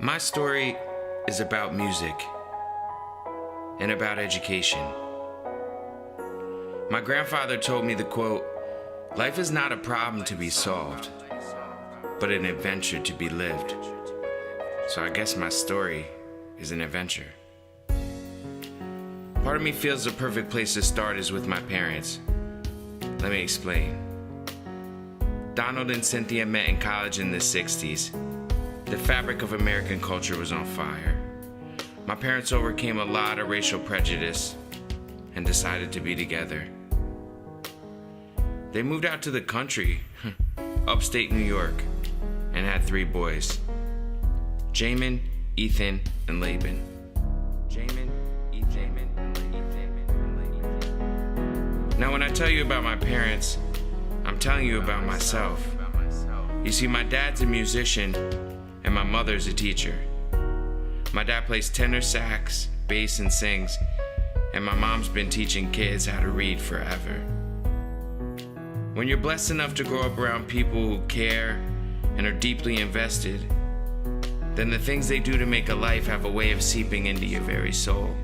My story is about music and about education. My grandfather told me the quote, "Life is not a problem to be solved, but an adventure to be lived." So I guess my story is an adventure. Part of me feels the perfect place to start is with my parents. Let me explain. Donald and Cynthia met in college in the 60s. The fabric of American culture was on fire. My parents overcame a lot of racial prejudice and decided to be together. They moved out to the country, upstate New York, and had 3 boys: Jamin, Ethan, and Laban. Now when I tell you about my parents, I'm telling you about myself. You see, my dad's a musician and my mother's a teacher. My dad plays tenor sax, bass, and sings, and my mom's been teaching kids how to read forever. When you're blessed enough to grow up around people who care and are deeply invested, then the things they do to make a life have a way of seeping into your very soul.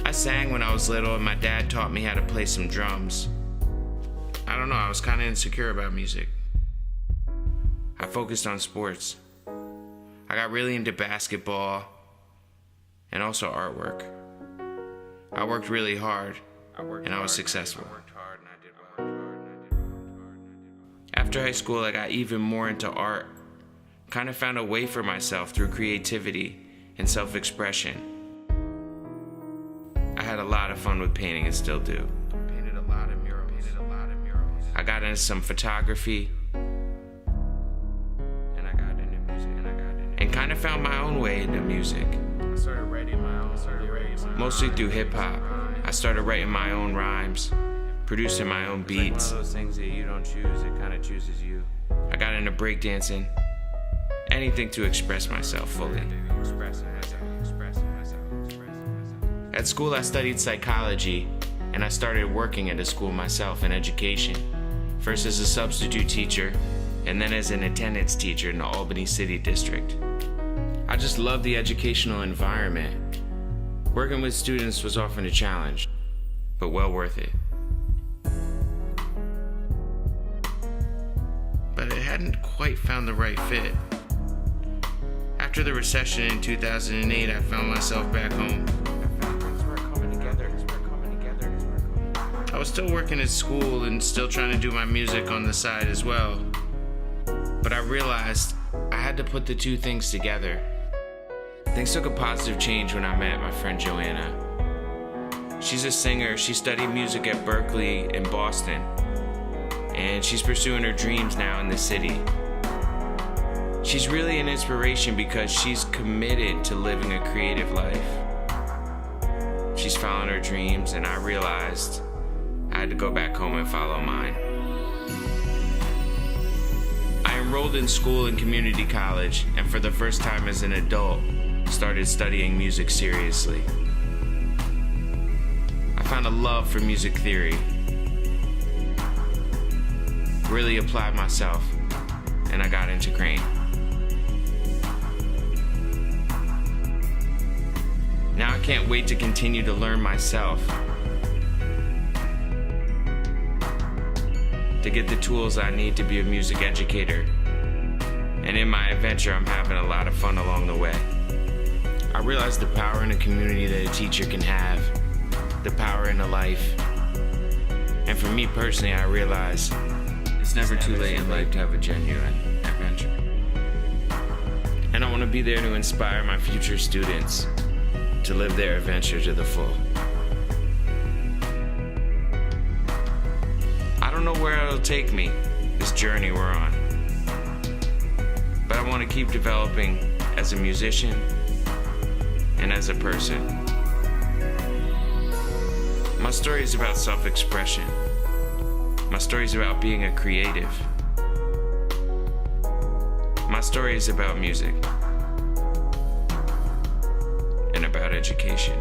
I sang when I was little, and my dad taught me how to play some drums. I don't know, I was kind of insecure about music. I focused on sports. I got really into basketball and also artwork. I worked really hard and I was successful. After high school, I got even more into art. Kind of found a way for myself through creativity and self-expression. I had a lot of fun with painting and still do. I got into some photography, and kind of found my own way into music. I started writing my own lyrics. Mostly through hip-hop. I started writing my own rhymes, producing my own beats. It's like one of those things that you don't choose, it kind of chooses you. I got into breakdancing. Anything to express myself fully. At school, I studied psychology, and I started working at a school myself in education. First as a substitute teacher, and then as an attendance teacher in the Albany City District. I just loved the educational environment. Working with students was often a challenge, but well worth it. But it hadn't quite found the right fit. After the recession in 2008, I found myself back home. I was still working at school and still trying to do my music on the side as well. But I realized I had to put the two things together. Things took a positive change when I met my friend Joanna. She's a singer. She studied music at Berkeley in Boston, and she's pursuing her dreams now in the city. She's really an inspiration because she's committed to living a creative life. She's following her dreams, and I realized I had to go back home and follow mine. I enrolled in school and community college, and for the first time as an adult, started studying music seriously. I found a love for music theory, really applied myself, and I got into Crane. Now I can't wait to continue to learn myself, to get the tools I need to be a music educator. And in my adventure, I'm having a lot of fun along the way. I realize the power in a community that a teacher can have, the power in a life. And for me personally, I realize it's never too late in life to have a genuine adventure. And I want to be there to inspire my future students to live their adventure to the full. I don't know where it'll take me, this journey we're on. But I want to keep developing as a musician and as a person. My story is about self-expression. My story is about being a creative. My story is about music and about education.